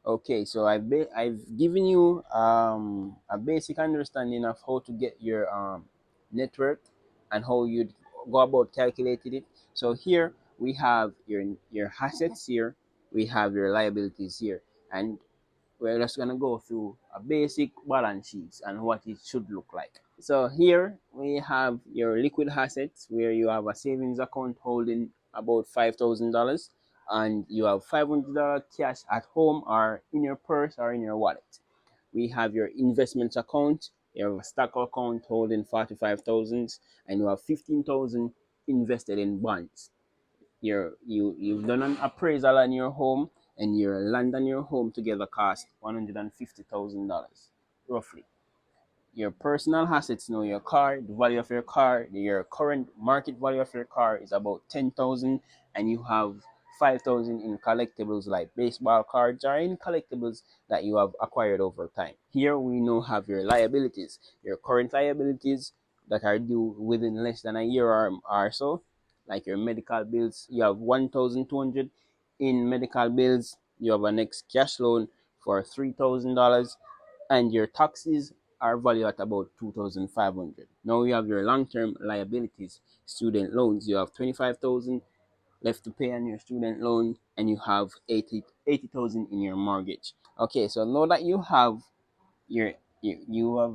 Okay, so I've given you a basic understanding of how to get your net worth and how you'd go about calculating it. So here we have your assets here, we have your liabilities here, and we're just gonna go through a basic balance sheet and what it should look like. So here we have your liquid assets where you have a savings account holding about $5,000 and you have $500 cash at home or in your purse or in your wallet. We have your investment account. You have a stock account holding 45,000 and you have 15,000 invested in bonds. You've done an appraisal on your home, and your land and your home together cost $150,000 roughly. Your personal assets now, your car, the value of your car, your current market value of your car is about 10,000, and you have 5,000 in collectibles like baseball cards or any collectibles that you have acquired over time. Here we now have your liabilities, your current liabilities that are due within less than a year or so, like your medical bills. You have 1,200 in medical bills. You have a next cash loan for $3,000, and your taxes are valued at about 2,500. Now you have your long-term liabilities, student loans. You have 25,000 left to pay on your student loan, and you have 80,000 in your mortgage. Okay, so now that you have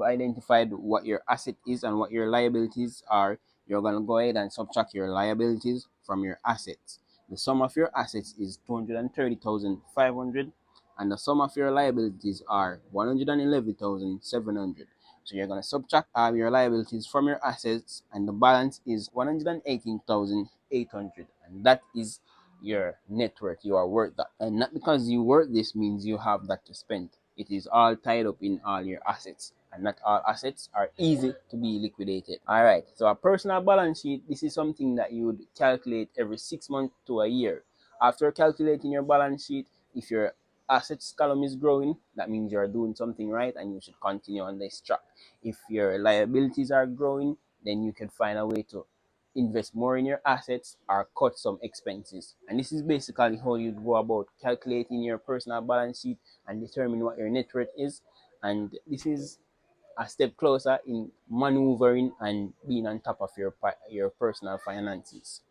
identified what your asset is and what your liabilities are, you're gonna go ahead and subtract your liabilities from your assets. The sum of your assets is 230,500, and the sum of your liabilities are 111,700. So you're gonna subtract your liabilities from your assets, and the balance is 118,800, and that is your net worth. You are worth that, and not because you worth this means you have that to spend. It is all tied up in all your assets, and not all assets are easy to be liquidated. All right, so a personal balance sheet, this is something that you would calculate every 6 months to a year. After calculating your balance sheet, if your assets column is growing, that means you're doing something right and you should continue on this track. If your liabilities are growing, then you can find a way to invest more in your assets or cut some expenses. And this is basically how you go about calculating your personal balance sheet and determine what your net worth is. And this is a step closer in maneuvering and being on top of your personal finances.